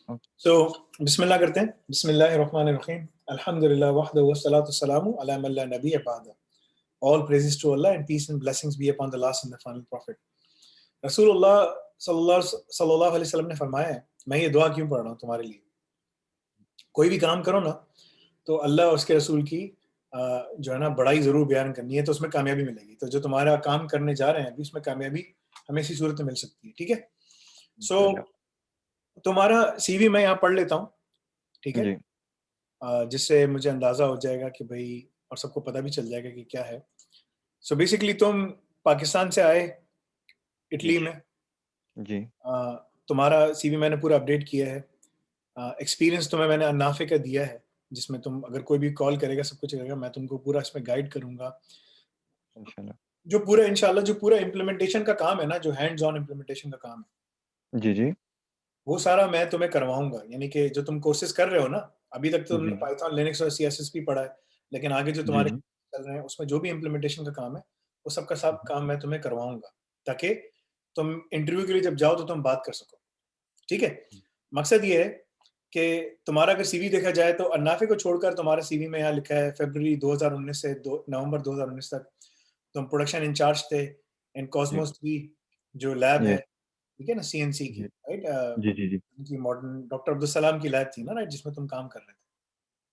सो बिस्मिल्लाह करते हैं। बिस्मिल्लाहिर्रहमानिर्रहीम। अल्हम्दुलिल्लाह वहदहु वस्सलातु वस्सलामु अला मन ला नबिय्य बअदा। All praises to Allah and peace and blessings be upon the last and the final prophet. रसूलुल्लाह सल्लल्लाहु अलैहि वसल्लम ने फरमाया है, मैं ये दुआ क्यों पढ़ रहा हूँ तुम्हारे लिए, कोई भी काम करो ना तो अल्लाह और उसके रसूल की जो है ना बड़ाई जरूर बयान करनी है, तो उसमें कामयाबी मिलेगी। तो जो तुम्हारा काम करने जा रहे हैं अभी उसमें कामयाबी हमें इसी सूरत में मिल सकती है। ठीक है। सो इंशाल्लाह। तुम्हारा सीवी मैं यहाँ पढ़ लेता हूँ। ठीक है। जी, जिससे मुझे अंदाजा हो जाएगा कि भाई, और सबको पता भी चल जाएगा कि क्या है। सो बेसिकली तुम पाकिस्तान से आए जी, इटली में। जी, तुम्हारा सीवी मैंने पूरा अपडेट किया है। एक्सपीरियंस तुम्हें मैंने अन्नाफे का दिया है, जिसमें तुम अगर कोई भी कॉल करेगा सब कुछ करेगा, मैं तुमको पूरा इसमें गाइड करूंगा। इंशाल्लाह। जो पूरा इंशाल्लाह जो पूरा इम्प्लीमेंटेशन का काम है ना, जो हैंड्स ऑन इम्प्लीमेंटेशन का काम है, जी, जी, वो सारा मैं तुम्हें करवाऊंगा। यानी कि जो तुम कोर्सेज कर रहे हो ना, अभी तक तो तुमने जी, पाइथन, लिनक्स और सीएसएस पढ़ा है, लेकिन आगे जो जी, तुम्हारे जी, चल रहे हैं उसमें जो भी इम्प्लीमेंटेशन का काम है, वो सब का सब काम मैं तुम्हें करवाऊंगा, ताकि तुम इंटरव्यू के लिए जब जाओ तो तुम बात कर सको। ठीक है। मकसद ये है कि तुम्हारा अगर सीवी देखा जाए तो अन्नाफे को छोड़कर तुम्हारा सीवी में यहाँ लिखा है फरवरी 2019 से नवंबर 2019 तक तुम प्रोडक्शन इंचार्ज थे इन जी, कॉस्मोस 3 जो लैब है। यस, ठीक है ना, सीएनसी की, जी, राइट। जी, जी, जी। उनकी मॉडर्न डॉक्टर अब्दुल सलाम की लैब थी ना, राइट, जिसमें तुम काम कर रहे थे,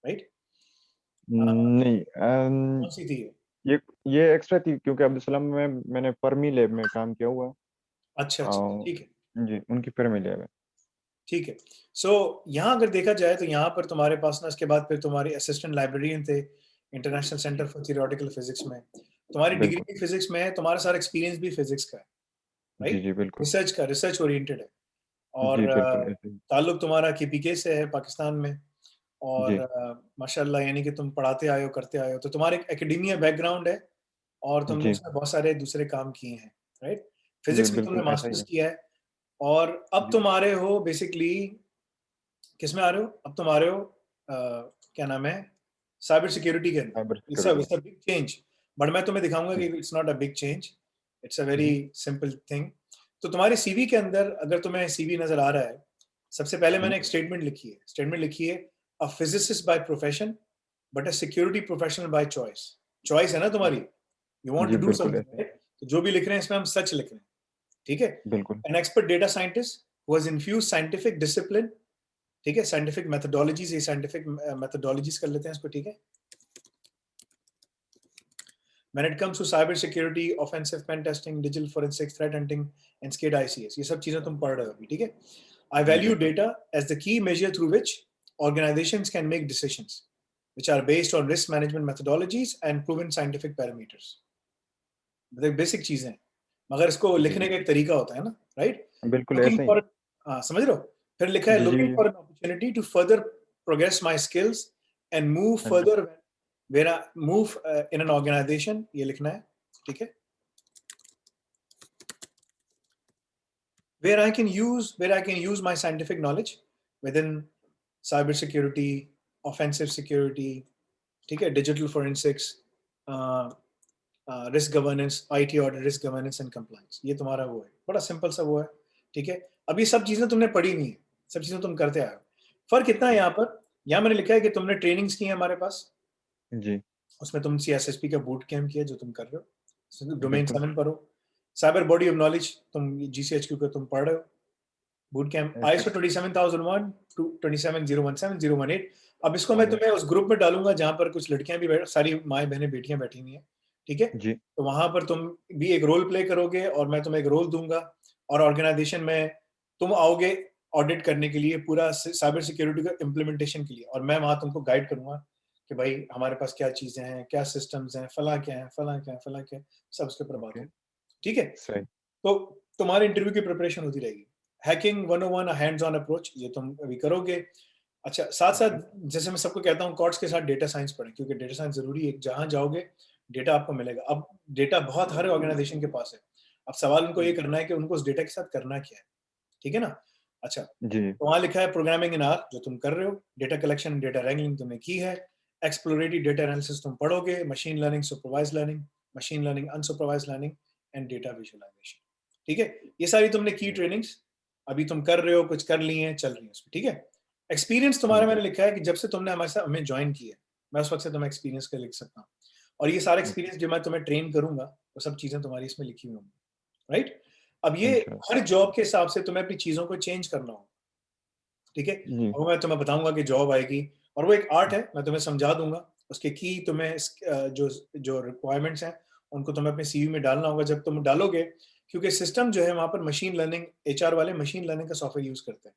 राइट। नहीं, कौन सी थी ये? ये ये एक्स्ट्रा थी क्योंकि अब्दुल सलाम में मैंने फर्मी लैब में काम किया हुआ है। अच्छा अच्छा, अ, ठीक है। जी, उनकी फर्मी लैब है। ठीक है। सो यहाँ अगर देखा जाए तो यहाँ पर तुम्हारे पास ना, इसके बाद फिर तुम्हारे असिस्टेंट लाइब्रेरियन थे इंटरनेशनल सेंटर जी, फॉर थियोरेटिकल फिजिक्स में। तुम्हारी डिग्री बिल्कुल। भी फिजिक्स में है, तुम्हारा सारा एक्सपीरियंस भी फिजिक्स का है, जी, राइट। जी, बिल्कुल। रिसर्च का, रिसर्च ओरिएंटेड है। और जी, बिल्कुल ऐसे ही। ताल्लुक तुम्हारा केपीके से है पाकिस्तान में। और जी, माशाल्लाह, यानी कि तुम पढ़ाते आए हो, करते आए हो, तो तुम्हारे एक एकेडेमिया बैकग्राउंड है और तुमने जी, उसमें बहुत सारे दूसरे काम किए हैं, राइट। जी, फिजिक्स में तुमने बिल्कुल ऐसा ही मास्टर्स है। किया है। और अब जी, तुम आ रहे हो बेसिकली, किस में आ रहे हो अब तुम आ रहे हो, क्या नाम है, साइबर सिक्योरिटी के अंदर। साइबर इट्स अ सिक्योरिटी में। It's a big change, but मैं तुम्हें दिखाऊंगा कि जी, it's not a big change, it's a very जी, सिंपल थिंग। तो तुम्हारे सीवी के अंदर अगर तुम्हें सीवी नजर आ रहा है, सबसे पहले जी, मैंने एक स्टेटमेंट लिखी है, a physicist by profession but a security professional by choice. Choice है ना तुम्हारी, यू वांट जी, टू डू बिल्कुल समथिंग, ऐसे ही। राइट। तो जो भी लिख रहे हैं इसमें हम सच लिख रहे हैं। ठीक है। बिल्कुल। An expert data scientist who has infused scientific discipline. ठीक है, साइंटिफिक मेथोडोलॉजीज, ये साइंटिफिक मेथोडोलॉजीज कर लेते हैं इसको। ठीक है। When it comes to cyber security, offensive pen testing, digital forensics, threat hunting, and SCADA ICS, ये सब चीजें तुम पढ़ रहे हो अभी। ठीक है। I जी, value बिल्कुल। data as the key measure through which organizations can make decisions, which are based on risk management methodologies and proven scientific parameters. मतलब बेसिक चीजें हैं, मगर इसको जी, लिखने जी, का एक तरीका होता है ना, राइट। बिल्कुल लुकिंग ऐसा ही है। फॉर, हाँ समझ रहे हो। फिर लिखा है जी, जी, लुकिंग जी। For an opportunity to further progress my skills and move हाँ जी। Further where I move in an organisation, ये लिखना है। ठीक है। where I can use my scientific knowledge within cyber security, offensive security, ठीक है, digital forensics, risk governance, IT audit, risk governance and compliance, ये तुम्हारा वो है, बड़ा सिंपल सा वो है। ठीक है। अब ये सब चीजें तुमने पढ़ी नहीं है, सब चीजें तुम करते आए हो। फर्क इतना है जी, यहाँ पर, यहाँ मैंने लिखा है कि तुमने ट्रेनिंग्स की है हमारे पास, जी, उसमें तुम सीएसएसपी का बूट कैंप किया जो तुम कर रहे हो, डोमेन बिल्कुल 7 पर हो। साइबर बॉडी ऑफ नॉलेज तुम जीसीएचक्यू का तुम पढ़ रहे हो। बूट कैंप ऐसे आईएसओ 27001 टू 27017 अब इसको ही। मैं जी, तुम्हें उस ग्रुप में डालूंगा जहां पर कुछ लड़कियां भी सारी माएँ बहनें बेटियां बैठी हुई हैं। ठीक है। जी, तो वहां पर तुम भी एक रोल प्ले करोगे और मैं तुम्हें एक रोल दूंगा, और ऑर्गेनाइजेशन में तुम आओगे ऑडिट करने के लिए पूरा साइबर सिक्योरिटी का इम्प्लीमेंटेशन के लिए, और मैं वहां तुमको गाइड करूंगा कि भाई हमारे पास क्या चीजें हैं, क्या सिस्टम्स हैं, फला क्या है, फला क्या है, फला क्या है, सब उसके ऊपर बात ओके, होगी। ठीक है। सही। तो तुम्हारे इंटरव्यू की प्रिपरेशन होती रहेगी। हैकिंग 101 हैंड्स ऑन अप्रोच, ये तुम अभी करोगे। अच्छा, साथ साथ ओके, जैसे मैं सबको कहता हूँ कॉर्ड्स के साथ डेटा साइंस पढ़ें, क्योंकि डेटा साइंस जरूरी है, जहां जाओगे डेटा आपको मिलेगा। अब डेटा बहुत हर ऑर्गेनाइजेशन के पास है। अब सवाल उनको ये करना है कि उनको उस डेटा के साथ करना क्या है। ठीक है ना। अच्छा, जी, तो वहां लिखा है प्रोग्रामिंग इन आर, जो तुम कर रहे हो, डेटा कलेक्शन, डेटा रैंगलिंग तुमने की है, एक्सप्लोरेटरी डेटा एनालिसिस तुम पढ़ोगे, machine learning, supervise learning, machine learning, unsupervise learning, and data visualisation. ठीक है। ये सारी तुमने की जी, ट्रेनिंग्स अभी तुम कर रहे हो, कुछ कर लिए हैं, चल रही है उसमें, ठीक है। एक्सपीरियंस तुम्हारा मैंने लिखा है कि जब से तुमने हमारे साथ हमें ज्वाइन किया है, मैं उस वक्त से तुम्हें एक्सपीरियंस का लिख सकता हूँ, और ये सारा एक्सपीरियंस जो मैं तुम्हें ट्रेन करूंगा वो सब चीजें तुम्हारी इसमें लिखी हुई होंगी, राइट। अब ये इंशाल्लाह। हर जॉब के हिसाब से तुम्हें अपनी चीजों को चेंज करना होगा, ठीक है। जी, और मैं तुम्हें बताऊंगा कि जॉब आएगी, और वो एक आर्ट है, मैं तुम्हें समझा दूंगा उसके की तुम्हें जो जो रिक्वायरमेंट्स हैं उनको तुम्हें अपने सीवी में डालना होगा जब तुम डालोगे, क्योंकि सिस्टम जो है वहां पर मशीन लर्निंग, एचआर वाले मशीन लर्निंग का सॉफ्टवेयर यूज करते हैं।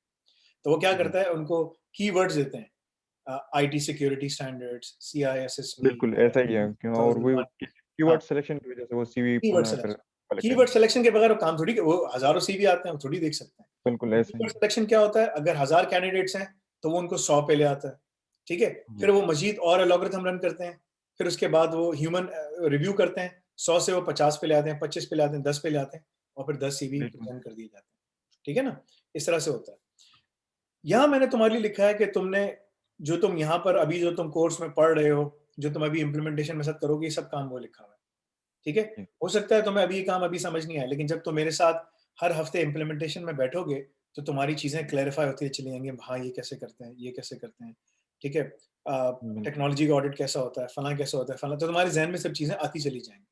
तो वो क्या जी। करता है, उनको कीवर्ड्स देते हैं, आईटी सिक्योरिटी स्टैंडर्ड्स, सीआईएसएसपी बिल्कुल ऐसा ही है क्यों, और वो 2001। हाँ, कीवर्ड सिलेक्शन की वजह से वो सीवी कीवर्ड फिर सिलेक्शन, पलट कीवर्ड जाएगा। सिलेक्शन के बगैर वो काम थोड़ी, वो हजारों सीवी आते हैं, वो थोड़ी देख सकते हैं। बिल्कुल ऐसा ही कीवर्ड है। सिलेक्शन क्या होता है, अगर 1000 कैंडिडेट्स हैं तो वो उनको 100 पे ले आता है, ठीक है। जी, फिर वो मजीद और एल्गोरिथम रन करते हैं, फिर उसके बाद वो ह्यूमन रिव्यू करते हैं, 100 से वो 50 पे ले आते हैं, 25 पे ले आते हैं, 10 पे ले आते हैं, और फिर 10 सीवी बिल्कुल। प्रेजेंट कर दिए जाते हैं, ठीक है ना। इस तरह से होता है। यहाँ मैंने तुम्हारे लिए लिखा है कि तुमने जो तुम यहाँ पर अभी जो तुम कोर्स में पढ़ रहे हो, जो तुम अभी इम्प्लीमेंटेशन में साथ करोगे, ये सब काम वो लिखा हुआ है, ठीक है। जी, हो सकता है तुम्हें अभी ये काम अभी समझ नहीं आया, लेकिन जब तुम मेरे साथ हर हफ्ते इम्प्लीमेंटेशन में बैठोगे तो तुम्हारी चीजें क्लैरिफाई होती चली जाएंगी, हाँ ये कैसे करते हैं, ये कैसे करते हैं, ठीक है। बिल्कुल। टेक्नोलॉजी का ऑडिट कैसा होता है, फला कैसा होता है, फला, तो तुम्हारे जहन में सब चीजें आती चली जाएंगी,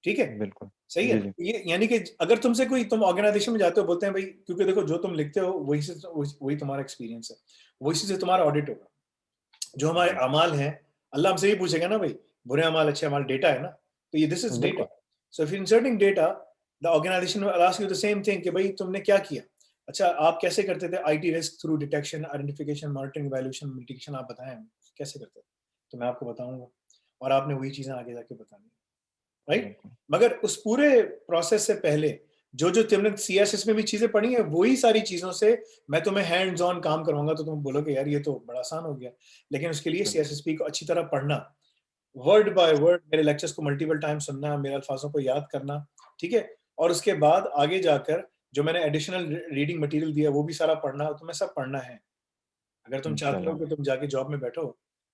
ठीक है। बिल्कुल। सही है जी, ना? जी। ये यानी कि अगर तुमसे कोई, तुम ऑर्गेनाइजेशन में जाते हो, बोलते हैं भाई, क्योंकि देखो जो तुम लिखते हो वही से वही तुम्हारा एक्सपीरियंस है, वही से तुम्हारा ऑडिट होगा। जो हमारे जी, अमाल हैं, अल्लाह हमसे ही पूछेगा ना भाई, बुरे अमाल अच्छे अमाल, डेटा है ना, तो ये दिस इज डेटा। बिल्कुल। So if inserting data, the organisation will ask you the same thing कि भाई तुमने क्या किया। अच्छा, आप कैसे करते थे IT risk through detection, identification, monitoring, evaluation, mitigation, आप बताएं कैसे करते थे, तो मैं आपको बताऊंगा, और आपने वही चीजें आगे जाके बतानी, राइट। बिल्कुल। मगर उस पूरे प्रोसेस से पहले जो जो तुमने सीएसएस में भी चीजें पढ़ी है, वही सारी चीजों से मैं तुम्हें हैंड्स ऑन काम करवाऊंगा, तो तुम बोलोगे यार ये तो बड़ा आसान हो गया। लेकिन उसके लिए बिल्कुल। सीएसएसपी को अच्छी तरह पढ़ना, वर्ड बाय वर्ड मेरे लेक्चर्स को मल्टीपल टाइम सुनना, मेरे अल्फाजों को याद करना, ठीक है। और उसके बाद आगे जाकर जो मैंने एडिशनल रीडिंग मटेरियल दिया वो भी सारा पढ़ना, तुम्हें सब पढ़ना है। अगर तुम चाहते हो इंशाल्लाह। कि तुम जाके जॉब में बैठो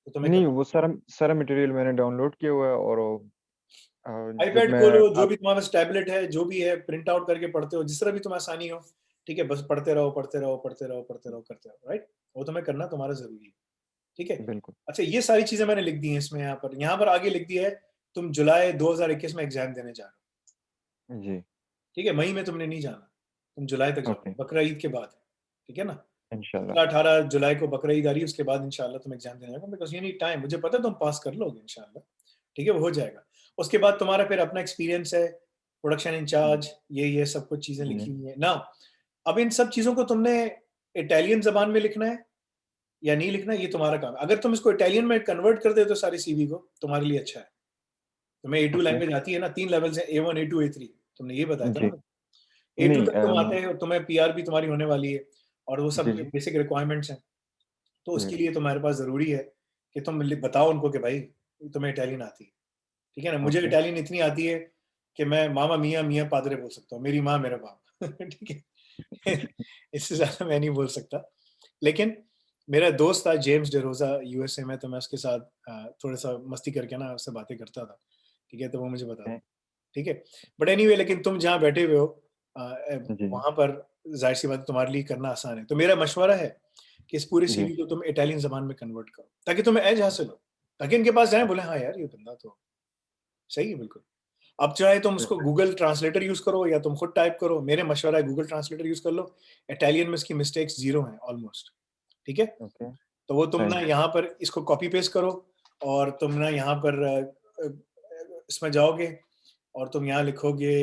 तो तुम्हें नहीं, करना। वो सारा सारा मटेरियल मैंने डाउनलोड किया हुआ है, और जब आईपैड मैं खोलो, जो आप भी तुम्हारे पास टैबलेट है, जो भी है, प्रिंट आउट करके पढ़ते हो, जिस तरह भी तुम्हें आसानी हो, ठीक है। बस पढ़ते रहो, पढ़ते रहो, पढ़ते रहो, पढ़ते रहो, करते रहो, राइट। वो तुम्हें करना तुम्हारा जरूरी है, ठीक है। बिल्कुल। अच्छा, ये सारी चीजें मैंने लिख दी हैं इसमें, यहाँ पर आगे लिख दिया है, तुम जुलाई 2021 में एग्जाम देने जा रहे हो, जी, ठीक है। मई में तुमने नहीं जाना, तुम जुलाई तक ओके, जाओगे, बकरा ईद के बाद है, ठीक है ना। इंशाल्लाह। 17-18 जुलाई को बकरा ईद आ रही है, उसके बाद इंशाल्लाह तुम एग्जाम देने जाओगे, बिकॉज यू नीड टाइम, मुझे पता है तुम पास कर लोगे इंशाल्लाह, ठीक है, वो हो जाएगा। उसके बाद तुम्हारा फिर अपना एक्सपीरियंस है, प्रोडक्शन जी, इंचार्ज, ये सब कुछ चीजें जी। लिखी हुई है ना। अब इन सब चीजों को तुमने इटालियन जबान में लिखना है या नहीं लिखना है, ये तुम्हारा काम है। अगर तुम इसको इटालियन में कन्वर्ट कर देते हो सारी सीवी को, तुम्हारे लिए अच्छा है। तुम्हें A2 ओके। लैंग्वेज आती है ना, 3 लेवल्स है, A1, A2, A3, तुमने ये बताया था जी। ना। A2 नहीं, तक तुम आते हो, तुम्हें पीआर भी तुम्हारी होने वाली है, और वो सब जी, जी, बेसिक रिक्वायरमेंट्स हैं। तो जी, उसके लिए तुम्हारे पास ज़रूरी है कि तुम बताओ उनको कि भाई तुम्हें इटालियन आती है, ठीक है ना। मुझे ओके। इटालियन इतनी आती है कि मैं मामा मियाँ मियाँ पादरे बोल सकता हूँ, मेरी माँ मेरा बाप ठीक है इससे ज़्यादा मैं नहीं बोल सकता। लेकिन मेरा दोस्त था जेम्स डेरोजा यूएसए में, तो मैं उसके साथ थोड़ा सा मस्ती करके ना उससे बातें करता था, ठीक है, तो वो मुझे बताता, ओके। ठीक है। बट एनीवे, लेकिन तुम जहाँ बैठे हुए हो जी, जी, वहां पर जाहिर सी बात है तुम्हारे लिए करना आसान है, तो मेरा मशवरा है कि इस पूरे जी, सीवी को तुम इटालियन जबान में कन्वर्ट करो, ताकि तुम्हें एज हासिल हो, ताकि इनके पास जाए बोले हाँ यार ये बंदा तो सही है बिल्कुल। अब चाहे तुम उसको गूगल ट्रांसलेटर यूज करो या तुम खुद टाइप करो, मेरे मशवरा है गूगल ट्रांसलेटर यूज कर लो। इटालियन में इसकी मिस्टेक्स जीरो हैं ऑलमोस्ट, ठीक है। ओके, तो वो तुम सही। ना यहाँ पर इसको कॉपी पेस्ट करो, और तुम ना यहाँ पर इसमें जाओगे, और तुम यहाँ लिखोगे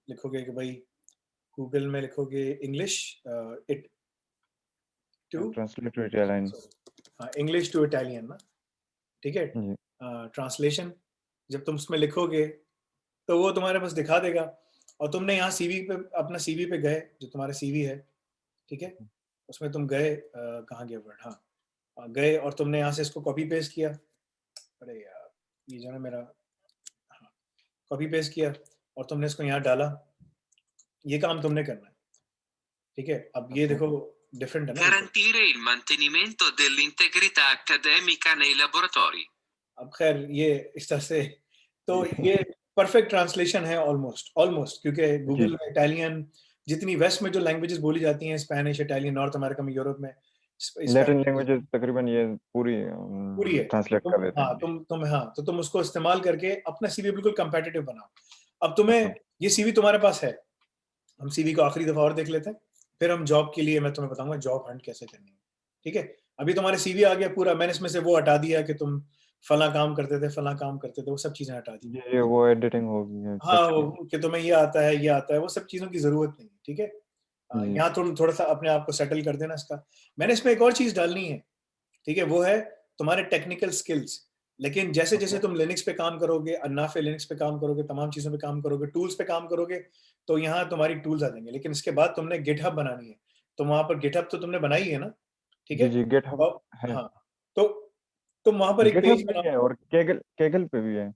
लिखोगे कि भाई गूगल में लिखोगे English it to translate to Italian. हाँ, इंग्लिश टू इटालियन ना, ठीक है। जी, ट्रांसलेशन जब तुम उसमें लिखोगे तो वो तुम्हारे पास दिखा देगा, और तुमने यहाँ सीवी पे, अपना सीवी पे गए, जो तुम्हारा सीवी है, ठीक है, उसमें तुम गए, कहाँ गया वर्ड, हाँ, गए, और तुमने यहाँ से इसको कॉपी पेस्ट किया। अरे यार, ये जो है मेरा, हाँ, कॉपी पेस्ट किया, और तुमने इसको यहाँ डाला, ये काम तुमने करना है, ठीक है। अब ये ओके। देखो डिफरेंट है ना बिल्कुल। Garantire il mantenimento dell'integrità accademica nei laboratori. अब खैर ये इस तरह से, तो ये परफेक्ट ट्रांसलेशन है ऑलमोस्ट ऑलमोस्ट, क्योंकि गूगल में इटालियन, जितनी वेस्ट में जो लैंग्वेजेस बोली जाती हैं, स्पेनिश, इटालियन, नॉर्थ अमेरिका में, यूरोप में लैटिन लैंग्वेजेस तकरीबन ये पूरी पूरी है। ट्रांसलेट कर देते हैं। तो तुम उसको इस्तेमाल करके अपना सीवी बिल्कुल कंपेटिटिव बनाओ। अब तुम्हें ये सीवी तुम्हारे पास है, हम सीवी को आखिरी दफा और देख लेते हैं, फिर हम जॉब के लिए मैं तुम्हें बताऊंगा जॉब हंट कैसे करनी है। ठीक है, अभी तुम्हारे सीवी आ गया पूरा, मैंने इसमें से वो हटा दिया कि तुम फला काम करते थे, फला काम करते थे, वो सब चीजें हटा दी। ये वो एडिटिंग होगी है हाँ, टेक्स्ट वो कि तुम्हें ये आता है, ये आता है, वो सब चीजों की जरूरत नहीं है। ठीक है, की। यहाँ तुम थोड़ा सा अपने आप को सेटल कर देना इसका। मैंने इसमें एक और चीज डालनी है, ठीक है, वो है तुम्हारे टेक्निकल स्किल्स। लेकिन जैसे जैसे तुम लिनक्स पे काम करोगे, अन्नाफे लिनक्स पे काम करोगे, तमाम चीजों पे काम करोगे, टूल्स पे काम करोगे, तो यहाँ तुम्हारी टूल्स आ जाएंगे। लेकिन इसके बाद तुमने गिटहब बनानी है, तो वहां पर गिटहब तो तुमने बनाई है ना, ठीक है। जी गेटहब और है, हाँ, तो तुम वहां पर एक गेटहब पेज पे भी बनाओ, है और केगल केगल पे भी है।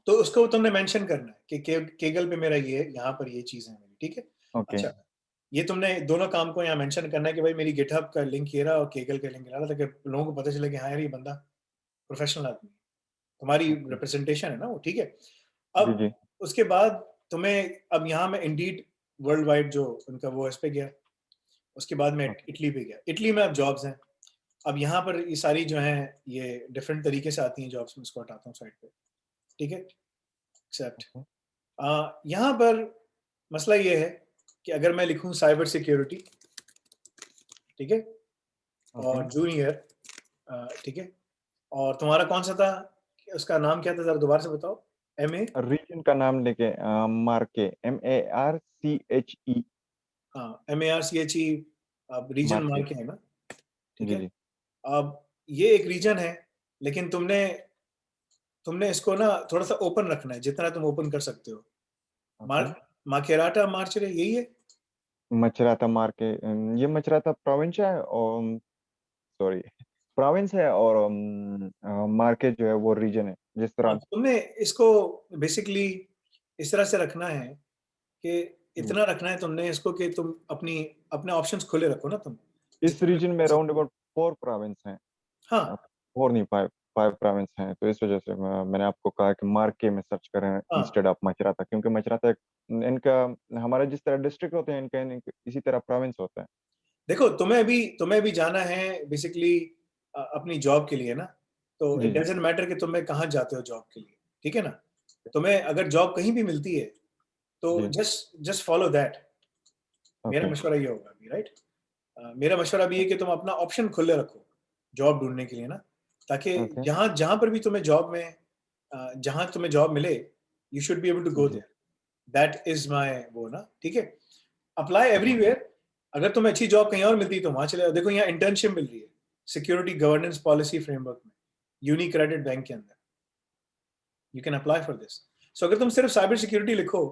तो उसको तुमने मेंशन करना है कि केगल पे मेरा ये, यहाँ पर ये चीज है मेरी। ठीक है, ओके अच्छा, ये तुमने दोनों काम को यहाँ मेंशन करना है कि भाई मेरी गिटहब का लिंक ये रहा और केगल का लिंक ये रहा, ताकि लोगों को पता चले कि हाँ यार ये बंदा प्रोफेशनल आदमी है, तुम्हारी ओके रिप्रेजेंटेशन है ना वो। ठीक है, जी अब जी उसके बाद तुम्हें, अब यहाँ मैं इंडीड वर्ल्ड वाइड जो उनका वो इस पे गया, उसके बाद मैं ओके इटली पे गया। इटली में अब जॉब्स हैं, अब यहाँ पर ये सारी जो हैं ये डिफरेंट तरीके से आती हैं जॉब्स में, इसको हटाता हूँ साइड पे। ठीक है, एक्सेप्ट। ओके यहाँ पर मसला ये है कि अगर मैं लिखूँ साइबर सिक्योरिटी, ठीक है, ओके और जूनियर, ठीक है, और तुम्हारा कौन सा था, उसका नाम क्या था, जरा दोबारा से बताओ। MA, रीजन का नाम लेके मार्के MARCHE हाँ, MARCHE, अब रीजन मार्के मार के है ना। ठीक जी है, जी अब ये एक रीजन है, लेकिन तुमने तुमने इसको ना थोड़ा सा ओपन रखना है, जितना तुम ओपन कर सकते हो। ओके मार माकेराटा मार्चरे यही है। मचराता मार्के ये मचराता प्रोविंस है और सॉरी प्रोविंस है और मार्के जो है वो रीजन है जिस हाँ, तरह तुमने इसको बेसिकली इस तरह से रखना है कि जी। इतना रखना है तुमने इसको कि तुम अपनी अपने ऑप्शंस खुले रखो ना तुम, इस जितना भी रीजन तुम में कर राउंड सकते हो। अबाउट 4 प्रोविंस हैं। हाँ, 4 नहीं 5 प्रोविंस हैं, तो इस वजह से मैंने आपको कहा कि मार्के में सर्च करें हाँ, इंस्टेड ऑफ मचराता, क्योंकि मचराता इनका हमारा जिस तरह डिस्ट्रिक्ट होते हैं इनका इसी तरह प्रोविंस होता है। देखो तुम्हें भी जाना है बेसिकली अपनी जॉब के लिए ना, तो जी इट जी डजेंट मैटर कि तुम कहाँ जाते हो जॉब के लिए। ठीक है ना, तुम्हें अगर जॉब कहीं भी मिलती है तो जी जस्ट जस्ट फॉलो दैट। मेरा ओके मशवरा ये होगा अभी, राइट। मेरा मशवरा भी है कि तुम अपना ऑप्शन खुले रखो जॉब ढूंढने के लिए ना, ताकि ओके जहां जहां पर भी तुम्हें जॉब में जहां तुम्हें जॉब मिले, you should be able to go जी देयर। दैट इज माय वो ना। ठीक है, अप्लाई ओके एवरीवेयर। अगर तुम्हें अच्छी जॉब कहीं और मिलती है तो वहां चले जाओ। देखो यहाँ इंटर्नशिप मिल रही है सिक्योरिटी गवर्नेंस पॉलिसी फ्रेमवर्क में, यूनिक्रेडिट बैंक के अंदर, you can apply for this. So अगर तुम सिर्फ साइबर सिक्योरिटी लिखो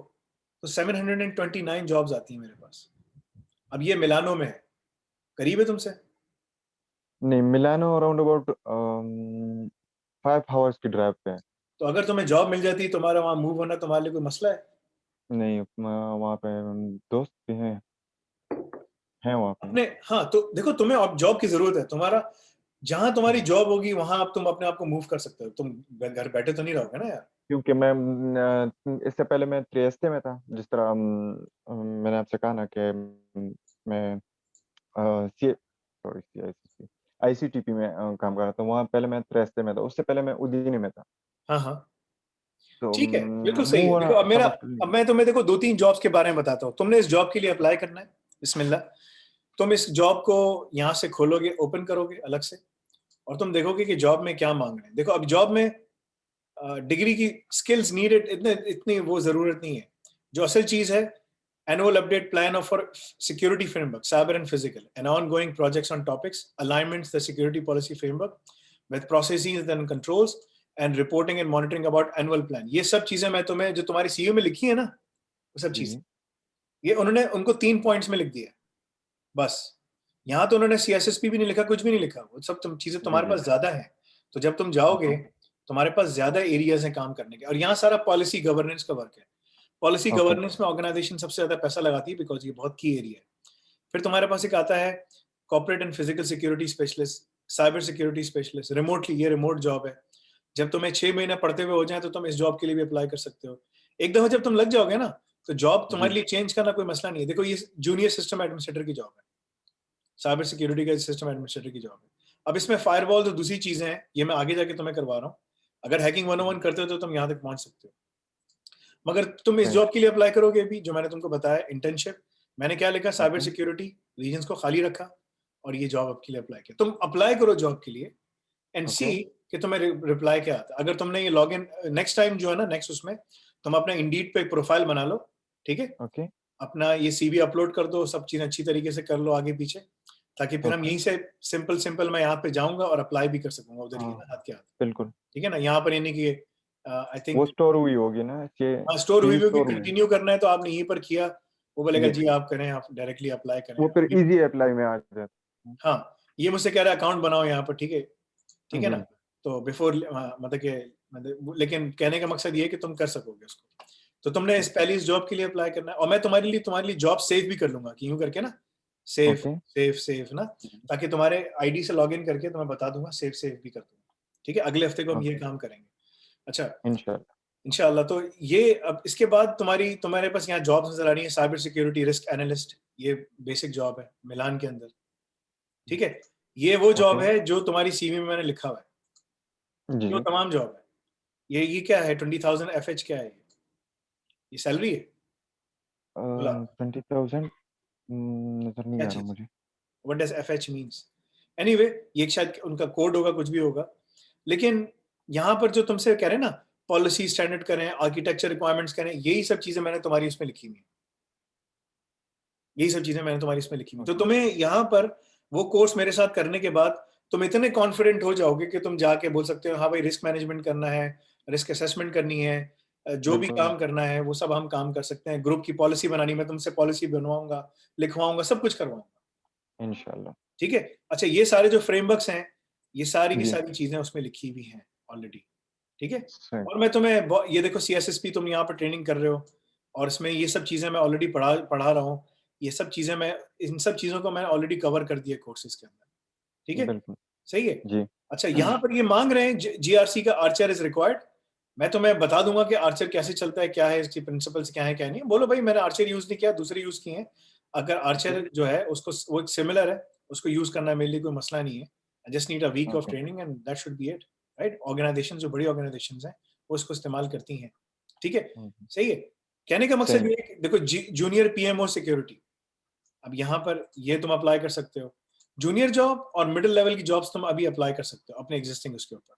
तो 729 जॉब्स आती हैं मेरे पास। अब ये मिलानो में है, करीब है तुमसे। नहीं मिलानो अराउंड अबाउट 5 आवर्स की ड्राइव पे है। तो अगर तुम्हें जॉब मिल जाती है, तुम्हारा वहां मूव होना तुम्हारे लिए कोई मसला है? नहीं वहाँ पे दोस्त भी हैं वहाँ पे। अपने, हाँ, तो देखो तुम्हें अब जॉब की जरूरत है, तुम्हारा जहां तुम्हारी जॉब होगी वहां अब तुम अपने आप को मूव कर सकते हो। तुम घर बैठे तो नहीं रहोगे ना यार। क्योंकि मैं इससे पहले मैं त्रियस्ते में था, जिस तरह मैंने आपसे कहा ना कि मैं सी सॉरी CICC ICTP में काम कर रहा था। वहाँ पहले मैं त्रियस्ते में था, उससे पहले मैं उदयनी में था। हाँ हाँ, तो ठीक है, बिल्कुल सही मूव है। होना देखो था मुश्किल। अब मैं तुम्हें देखो 2-3 जॉब्स के बारे में बताता हूँ। तुमने इस जॉब के लिए अप्लाई करना है, बिस्मिल्लाह। तुम इस जॉब को यहाँ से खोलोगे, ओपन करोगे अलग से, और तुम देखोगे कि जॉब में क्या मांग रहे हैं। देखो अब जॉब में डिग्री की स्किल्स नीडेड इतने इतनी वो जरूरत नहीं है। जो असल चीज है, annual update plan of for security framework, cyber and physical, and ongoing projects on topics, alignments, the security policy framework with processes and controls, and reporting and monitoring about annual plan। ये सब चीजें मैं तुम्हें जो तुम्हारी CEO में लिखी है ना, वो सब जी चीजें जी ये उन्होंने उनको 3 पॉइंट्स में लिख दिया बस। यहाँ तो उन्होंने CSSP भी नहीं लिखा, कुछ भी नहीं लिखा। वो सब तुम चीजें जी तुम्हारे जी पास ज्यादा है, तो जब तुम जाओगे ओके तुम्हारे पास ज्यादा एरियाज हैं काम करने के। और यहाँ सारा पॉलिसी गवर्नेंस का वर्क है। पॉलिसी ओके गवर्नेंस में ऑर्गेनाइजेशन सबसे ज्यादा पैसा लगाती है, बिकॉज ये बहुत की एरिया है। फिर तुम्हारे पास एक आता है corporate and physical security specialist, cyber security specialist, remotely, ये रिमोट जॉब है। जब तुम्हें 6 महीने पढ़ते हुए हो जाए तो तुम इस जॉब के लिए भी अप्लाई कर सकते हो। एक दफा जब तुम लग जाओगे ना, तो जॉब तुम्हारे लिए चेंज करना कोई मसला नहीं है। देखो, ये जूनियर सिस्टम एडमिनिस्ट्रेटर की जॉब है, साइबर सिक्योरिटी का सिस्टम एडमिनिस्ट्रेटर की जॉब है। अब इसमें फायरवॉल तो दूसरी चीजें हैं, ये मैं आगे जाके तुम्हें करवा रहा हूँ। अगर हैकिंग 101 करते हो तो तुम यहाँ तक पहुंच सकते हो। मगर तुम इस Right. जॉब के लिए अप्लाई करोगे भी, जो मैंने तुमको बताया इंटर्नशिप, मैंने क्या लिखा, साइबर Okay. सिक्योरिटी रीजन्स को खाली रखा और ये जॉब आपके लिए अप्लाई किया। तुम अप्लाई करो जॉब के लिए एंड सी Okay. कि तुम्हें रिप्लाई क्या आता है। अगर तुमने ये लॉग इन नेक्स्ट टाइम जो है ना, नेक्स्ट उसमें तुम अपना इंडीड पे एक प्रोफाइल बना लो, ठीक है, Okay. अपना ये सीवी अपलोड कर दो, सब चीजें अच्छी तरीके से कर लो आगे पीछे, ताकि फिर हम Okay. यहीं से सिंपल मैं यहाँ पे जाऊंगा और अप्लाई भी कर सकूंगा उधर ही हाँ, हाथ के हाथ, बिल्कुल ठीक है ना। यहाँ पर यानी कि आई थिंक वो स्टोर हुई होगी ना कि स्टोर हुई चीज होगी, स्टोर हुई कंटिन्यू करना है तो आपने यहीं पर किया, वो बोलेगा जी जी आप करें, आप डायरेक्टली अप्लाई करें। वो फिर इजी अप्लाई में आ जाता है। हाँ, ये मुझसे कह रहा है अकाउंट बनाओ यहाँ पर, ठीक है, ठीक है जी ना। तो बिफोर मतलब कि लेकिन कहने का मकसद ये है कि तुम कर सकोगे उसको। तो तुमने इस पहली इस जॉब के लिए अप्लाई करना है, और मैं तुम्हारे लिए जॉब सेव भी कर लूंगा कि यूं करके ना, सेव ओके सेव सेव ना, ताकि तुम्हारे आईडी से लॉगिन करके तुम्हें बता दूंगा, सेव सेव भी कर दूंगा, ठीक है। अगले हफ्ते को हम ये ओके काम करेंगे। अच्छा, इंशाल्लाह इंशाल्लाह। तो ये अब इसके बाद तुम्हारे पास यहाँ जॉब नजर आ रही है, साइबर सिक्योरिटी रिस्क एनालिस्ट, ये बेसिक जॉब है मिलान के अंदर, ठीक है। ये वो जॉब ओके है जो तुम्हारी सीवी में मैंने लिखा हुआ है, जी जो जी तमाम जॉब है। ये क्या है, 20,000 FH क्या है, ये सैलरी है, बोला 20,000 नजर नहीं क्या आ रहा चीज, मुझे what does FH means. Anyway, ये शायद उनका कोड होगा, कुछ भी होगा। लेकिन यहाँ पर जो तुमसे कह रहे हैं ना, पॉलिसी स्टैंडर्ड करें, आर्किटेक्चर रिक्वायरमेंट्स करें, यही सब चीजें मैंने तुम्हारी इसमें लिखी हुई है, यही सब चीजें मैंने तुम्हारी इसमें लिखी हुई। तो ओके तुम्हें यहाँ पर वो कोर्स मेरे साथ करने के बाद तुम इतने कॉन्फिडेंट हो जाओगे कि तुम जाके बोल सकते हो हाँ भाई, रिस्क मैनेजमेंट करना है, रिस्क असेसमेंट करनी है, जो भी बिल्कुल काम करना है वो सब हम काम कर सकते हैं। ग्रुप की पॉलिसी बनानी, मैं तुमसे पॉलिसी बनवाऊंगा, लिखवाऊंगा, सब कुछ करवाऊंगा, इंशाल्लाह ठीक है। अच्छा, ये सारे जो फ्रेमवर्क्स हैं, ये सारी की जी सारी चीजें उसमें लिखी हुई हैं ऑलरेडी, ठीक है। सही और मैं तुम्हें ये देखो, CSSP तुम यहाँ पर ट्रेनिंग कर रहे हो, और इसमें ये सब चीजें मैं ऑलरेडी पढ़ा रहा हूँ। ये सब चीजें मैं, इन सब चीजों को मैंने ऑलरेडी कवर कर दिया कोर्सेज के अंदर, ठीक है, बिल्कुल सही है। जी अच्छा, यहाँ पर ये मांग रहे हैं GRC का आर्चर इज रिक्वायर्ड। मैं तुम्हें बता दूंगा कि आर्चर कैसे चलता है, क्या है इसकी प्रिंसिपल्स, क्या है क्या नहीं। बोलो भाई मैंने आर्चर यूज नहीं किया, दूसरे यूज किए हैं। अगर ओके आर्चर जो है उसको, वो सिमिलर है, उसको यूज करना मेरे लिए कोई मसला नहीं है। I just need a week of okay training and that should be it, right. Organisation जो बड़ी ऑर्गेनाइजेशन हैं वो उसको इस्तेमाल करती हैं, ठीक है, सही है। कहने का मकसद सही ये है कि देखो, जूनियर PMO सिक्योरिटी, अब यहाँ पर ये तुम अप्लाई कर सकते हो। जूनियर जॉब और मिडिल लेवल की जॉब्स तुम अभी अप्लाई कर सकते हो अपने एग्जिस्टिंग उसके ऊपर,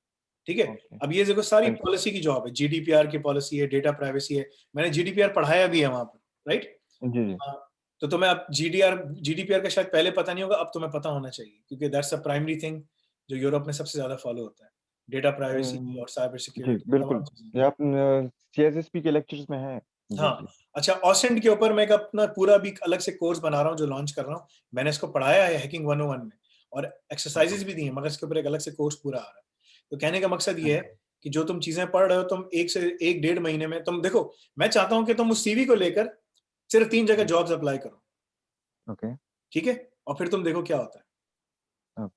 ठीक है। ओके अब ये देखो, सारी बिल्कुल पॉलिसी की जॉब है, GDPR की पॉलिसी है, डेटा प्राइवेसी है। मैंने GDPR पढ़ाया भी है वहां पर, राइट। जी जी तो तुम्हें अब GDPR का शायद पहले पता नहीं होगा, अब तुम्हें पता होना चाहिए, क्योंकि दैट्स अ प्राइमरी थिंग जो यूरोप में सबसे ज्यादा फॉलो होता है, डेटा प्राइवेसी और साइबर जी सिक्योरिटी, बिल्कुल तमाम चीजें। ये आप CSSP के लेक्चर्स में है जी हाँ, जी अच्छा, ऑसेंट के ऊपर मैं एक अपना पूरा भी अलग से कोर्स बना रहा हूँ, जो लॉन्च कर रहा हूँ। मैंने इसको पढ़ाया है हैकिंग 101 में, और ओके एक्सरसाइजेस भी दी हैं, मगर इसके ऊपर एक अलग से कोर्स पूरा आ रहा है। तो कहने का मकसद ये है कि जो तुम चीजें पढ़ रहे हो, तुम 1 से 1.5 महीने में तुम देखो, मैं चाहता हूँ कि तुम उस CV को लेकर सिर्फ 3 जगह जॉब्स अप्लाई करो, ओके ठीक है, और फिर तुम देखो क्या होता है,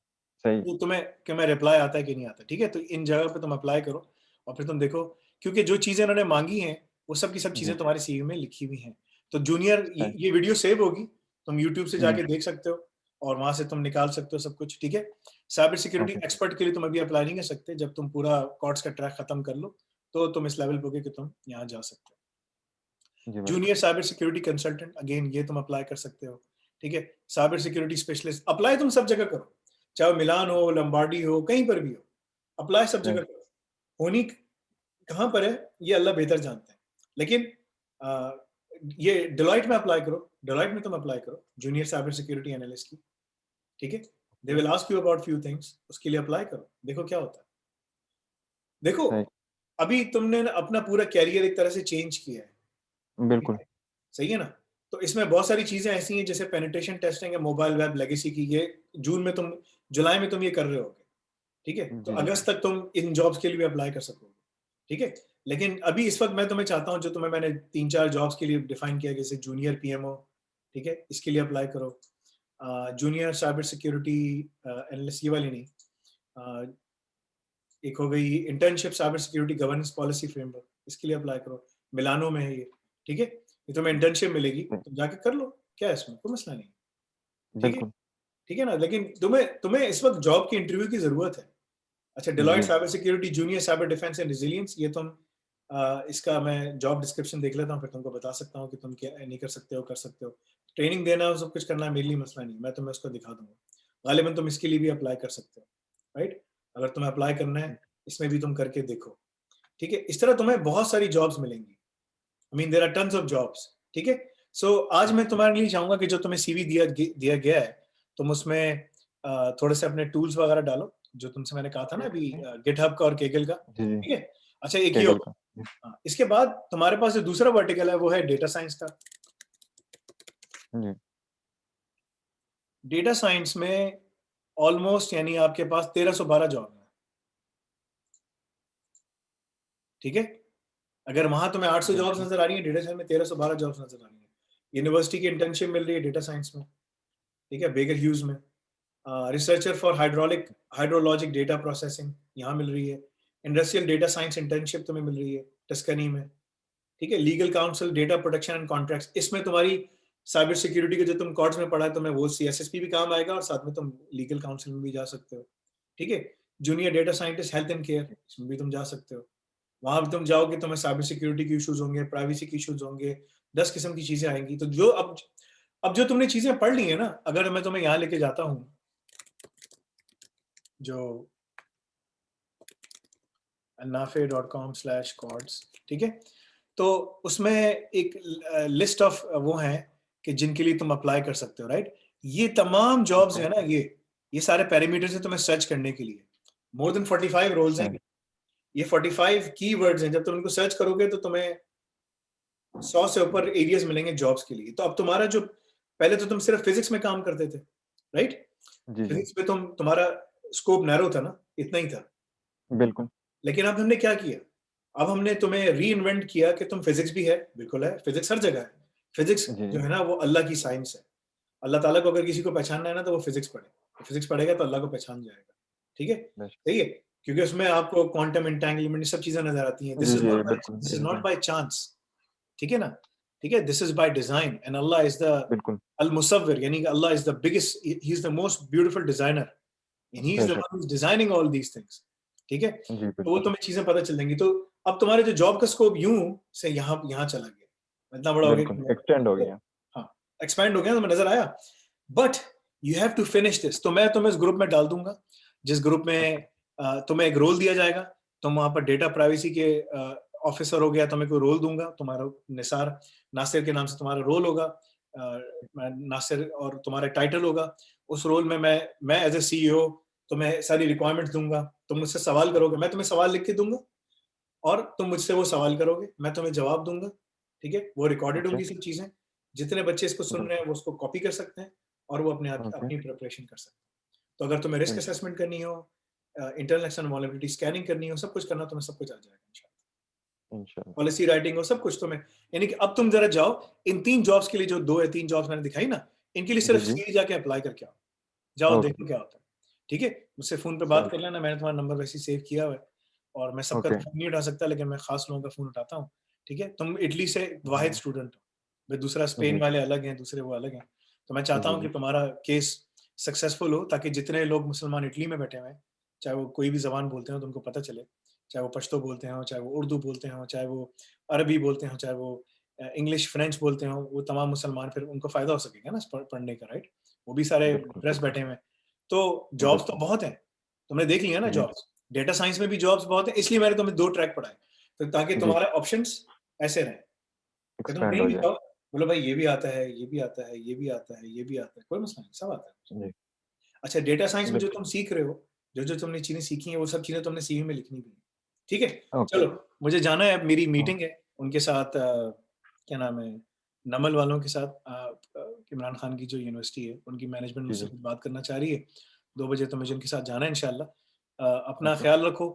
सही तो तुम्हें रिप्लाई आता है कि नहीं आता, ठीक है। तो इन जगह पे तुम अप्लाई करो और फिर तुम देखो, क्योंकि जो चीजें उन्होंने मांगी हैं वो सब की सब जी चीजें तुम्हारी CV में लिखी हुई हैं। तो जूनियर, सही ये वीडियो सेव होगी, तुम यूट्यूब से जी जाके देख सकते हो, और वहां से तुम निकाल सकते हो सब कुछ, ठीक है। साइबर सिक्योरिटी ओके एक्सपर्ट के लिए तुम अभी अप्लाई नहीं कर सकते, जब तुम पूरा कोर्स का ट्रैक खत्म कर लो तो तुम इस लेवल पे होगे कि तुम यहाँ जा सकते हो। जी बिल्कुल junior cyber security consultant, again ये तुम अप्लाई कर सकते हो, ठीक है। साइबर सिक्योरिटी स्पेशलिस्ट अप्लाई तुम सब जगह करो, चाहे मिलान हो, लंबार्डी हो, कहीं पर भी हो, अप्लाई सब सही जगह करो। होनी कहाँ पर है ये अल्लाह बेहतर जानते हैं, लेकिन ये डिलॉइट में अप्लाई करो, डिलॉइट में तुम अप्लाई करो जूनियर साइबर सिक्योरिटी एनालिस्ट की, ठीक है। They will ask you about few things, उसके लिए अप्लाई करो, देखो क्या होता है। देखो, सही अभी तुमने ना अपना पूरा कैरियर एक तरह से चेंज किया है, ठीक बिल्कुल है, सही है ना। तो इसमें बहुत सारी चीजें ऐसी हैं, जैसे पेनिट्रेशन टेस्टिंग है, मोबाइल वेब लेगेसी की, ये जुलाई में तुम ये कर रहे होगे, ठीक है। तो जी जी अगस्त तक तुम इन जॉब्स के लिए भी अप्लाई कर सकोगे, ठीक है। लेकिन अभी इस वक्त मैं तुम्हें चाहता हूँ, जो तुम्हें मैंने 3-4 जॉब्स के लिए डिफाइन किया, जैसे जूनियर PMO, ठीक है, इसके लिए अप्लाई करो। जूनियर साइबर सिक्योरिटी एनालिस्ट, ये वाली नहीं, एक हो गई internship cyber security governance policy framework, इसके लिए अप्लाई करो, मिलानो में है ये, ठीक है, ये तुम्हें इंटर्नशिप मिलेगी, तुम जाके कर लो, क्या है इसमें, कोई मसला नहीं, ठीक है, बिल्कुल। ठीक है ना। लेकिन तुम्हें इस वक्त जॉब की इंटरव्यू की जरूरत है। अच्छा, डिलॉयट जी, cyber security junior cyber defence and resilience, ये तुम इसका मैं जॉब डिस्क्रिप्शन देख लेता हूँ, फिर तुमको बता सकता हूँ कि तुम क्या नहीं कर सकते हो, कर सकते हो। ट्रेनिंग देना हो, सब कुछ करना है, मेरे लिए मसला नहीं, मैं तुम्हें उसको दिखा दूंगा। गालिबन तुम इसके लिए भी अप्लाई कर सकते हो, राइट। अगर तुम्हें अप्लाई करना है, इसमें भी तुम करके देखो, ठीक है। इस तरह तुम्हें बहुत सारी जॉब्स मिलेंगी, I mean there are tons of jobs, ठीक है। सो आज मैं तुम्हारे लिए चाहूंगा कि जो तुम्हें सीवी दिया गया है, तुम उसमें थोड़े से अपने टूल्स वगैरह डालो, जो तुमसे मैंने कहा था ना अभी, गिटहब का और केगल का, जी, जी, ठीक है। अच्छा, एक ही केगल होगा। का। हाँ, इसके बाद तुम्हारे पास जो दूसरा वर्टिकल है वो है डेटा साइंस का। जी, डेटा साइंस में ऑलमोस्ट यानी आपके पास 1312 जॉब है, ठीक है। अगर वहां तुम्हें 800 जॉब्स बिल्कुल। नजर आ रही है, डेटा साइंस में 1312 जॉब्स नजर आ रही है। यूनिवर्सिटी की इंटर्नशिप मिल रही है डेटा साइंस में, ठीक है, बेकर ह्यूज में। Researcher for hydrologic data processing यहाँ मिल रही है। इंडस्ट्रियल डेटा साइंस इंटर्नशिप तुम्हें मिल रही है टस्कनी में, ठीक है। Legal council data protection and contracts, इसमें तुम्हारी साइबर सिक्योरिटी के जो तुम कॉर्ड्स में पढ़ा है, तुम्हें वो सीएसएसपी भी काम आएगा, और साथ में तुम लीगल काउंसिल में भी जा सकते हो, ठीक है। Junior data scientist health and care, इसमें भी तुम जा सकते हो। वहां भी तुम जाओगे, तुम्हें साइबर सिक्योरिटी के इश्यूज होंगे, प्राइवेसी के इश्यूज होंगे, 10 किस्म की चीजें आएंगी। तो जो अब जो तुमने चीजें पढ़ ली है ना, अगर मैं तुम्हें यहाँ लेके जाता हूँ, जो nafe.com/chords, ठीक है, तो उसमें एक लिस्ट ऑफ वो हैं कि जिनके लिए तुम अप्लाई कर सकते हो, राइट। ये तमाम जॉब्स है ना, ये सारे पैरामीटर्स है तुम्हें सर्च करने के लिए। मोर देन 45 रोल्स हैं, ये 45 कीवर्ड्स हैं। जब तुम इनको सर्च करोगे तो तुम्हें 100 से ऊपर एरियाज मिलेंगे जॉब्स के लिए। तो अब तुम्हारा जो, पहले तो तुम सिर्फ फिजिक्स में काम करते थे, राइट। जी, जी, फिजिक्स में तुम्हारा स्कोप नैरो था ना, इतना ही था। बिल्कुल। लेकिन अब हमने क्या किया, अब हमने तुम्हें री इन्वेंट किया कि तुम फिजिक्स भी है, बिल्कुल है, फिजिक्स हर जगह है। फिजिक्स जी, जो जी, है ना वो अल्लाह की साइंस है। अल्लाह ताला को अगर किसी को पहचानना है ना, तो वो फिजिक्स पढ़े, फिजिक्स पढ़ेगा तो अल्लाह को पहचान जाएगा, ठीक है, बेशक। सही है। क्योंकि उसमें आपको क्वांटम एंटेंगलमेंट सब चीजें नजर आती हैं। जी, जी, बिल्कुल, दिस इज नॉट एकदम। बाय चांस, ठीक है ना, ठीक है, this is by design. And Allah is the बिल्कुल, अल मुसव्विर, यानी कि Allah is the biggest, he is the most beautiful designer, and he is the बेशक। One who is designing all these things, ठीक है। जी, तो वो बिल्कुल। तुम्हें चीजें पता चल जाएंगी। तो अब तुम्हारे जो जॉब का स्कोप यूं से यहाँ यहाँ चला गया, इतना बड़ा हो गया कि बिल्कुल, एक्सटेंड हो गया। हाँ, एक्सपैंड हो गया, तुम्हें नजर आया। But you have to finish this. तो मैं तुम्हें इस ग्रुप में डाल दूंगा, जिस ग्रुप में तुम्हें एक रोल दिया जाएगा। तुम वहां पर डेटा प्राइवेसी के ऑफिसर हो गया, तुम्हें कोई रोल दूंगा, तुम्हारा निसार नासिर के नाम से तुम्हारा रोल होगा, नासिर, और तुम्हारा टाइटल होगा। उस रोल में मैं एज ए सीईओ तुम्हें सारी रिक्वायरमेंट्स दूंगा। तुम मुझसे सवाल करोगे, मैं तुम्हें सवाल लिख के दूंगा, और तुम मुझसे वो सवाल करोगे, मैं तुम्हें जवाब दूंगा, ठीक है। वो रिकॉर्डेड ओके, होंगी सब चीजें। जितने बच्चे इसको सुन रहे बिल्कुल। हैं वो उसको कॉपी कर सकते हैं, और वो अपने आप ओके, अपनी प्रिपरेशन कर सकते हैं। तो अगर तुम्हें रिस्क बिल्कुल, असेसमेंट करनी हो, इंटरनल एक्सटर्नल वल्नरेबिलिटी स्कैनिंग करनी हो, सब कुछ करना, तुम्हें सब कुछ आ जाएगा इंशाल्लाह। इंशाल्लाह। पॉलिसी राइटिंग हो, सब कुछ तुम्हें, यानी कि अब तुम जरा जाओ इन 3 जॉब्स के लिए, जो 2 या 3 जॉब्स मैंने दिखाई ना, इनके लिए जी, सिर्फ जी, सीधे जाके अप्लाई करके आओ, जाओ ओके, देखो क्या होता है, ठीक है। मुझसे फोन पे बात चलो, कर लेना, मैंने तुम्हारा नंबर वैसे ही सेव किया हुआ है, और मैं सबका ओके। तो फोन नहीं उठा सकता, लेकिन मैं खास लोगों का फोन उठाता हूँ, ठीक है। तुम इटली से वाहिद जी, स्टूडेंट हो, वे दूसरा स्पेन जी, वाले अलग हैं, दूसरे वो अलग हैं। तो मैं चाहता जी, हूँ कि जी, तुम्हारा केस सक्सेसफुल हो, ताकि जितने लोग मुसलमान इटली में बैठे हुए हैं, चाहे वो कोई भी जबान बोलते हो, तो उनको पता चले, चाहे वो पश्तो बोलते हो, चाहे वो उर्दू बोलते हो, चाहे वो अरबी बोलते हो, चाहे वो इंग्लिश फ्रेंच बोलते हो, वो तमाम मुसलमान, फिर उनको फायदा हो सकेगा ना पढ़ने का, राइट। वो भी सारे बिल्कुल, प्रेस बिल्कुल, बैठे हुए हैं। तो जॉब्स तो बिल्कुल। बहुत हैं, तुमने देख लिया ना जी, जॉब्स। डेटा साइंस में भी जॉब्स बहुत है, इसलिए मैंने तुम्हें 2 ट्रैक पढ़ाए, तो ताकि जी, तुम्हारे ऑप्शंस ऐसे रहें कि तुम एक्सपैंड कहीं हो भी जाए। जाओ, बोलो भाई ये भी आता है, ये भी आता है, ये भी आता है, ये भी आता है, कोई मसला नहीं, सब आता है। जी, अच्छा, डेटा साइंस में जो बिल्कुल, तुम सीख रहे हो, जो जो तुमने चीजें सीखी हैं, वो सब चीजें तुमने सीवी में लिखनी भी है, ठीक है। ओके, चलो, मुझे जाना है, अब मेरी हाँ, मीटिंग है उनके साथ, क्या नाम है, नमल वालों के साथ, इमरान खान की जो यूनिवर्सिटी है, उनकी मैनेजमेंट जी, मुझसे जी, कुछ बात करना चाह रही है। 2 बजे तो मुझे उनके साथ जाना है इंशाल्लाह। अपना ओके, ख्याल रखो,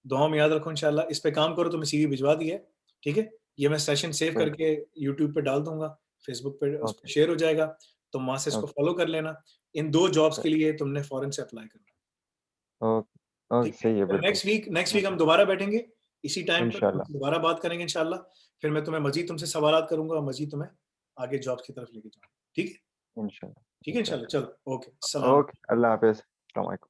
दुआ में याद रखो इंशाल्लाह। इस पे काम करो, तुम्हें सीवी भिजवा दी है, ठीक है। ये मैं सेशन सेव बिल्कुल, करके यूट्यूब पे डाल दूंगा, फेसबुक पे उस पे ओके, शेयर हो जाएगा, तुम वहां से इसको ओके, फॉलो कर लेना। इन 2 जॉब्स चल के लिए तुमने फौरन से अप्लाई करना है। ओके। ठीक सही है है, बिल्कुल नेक्स्ट वीक हम दोबारा बैठेंगे इसी टाइम पर, इंशाल्लाह दोबारा बात करेंगे इंशाल्लाह। फिर मैं तुम्हें मजीद तुमसे सवालात करूंगा और मजीद तुम्हें आगे जॉब की तरफ लेके जाऊंगा। ठीक है इंशाल्लाह इंशाल्लाह। चलो, ओके, सलाम। ओके अल्लाह हाफिज अस्सलाम वालेकुम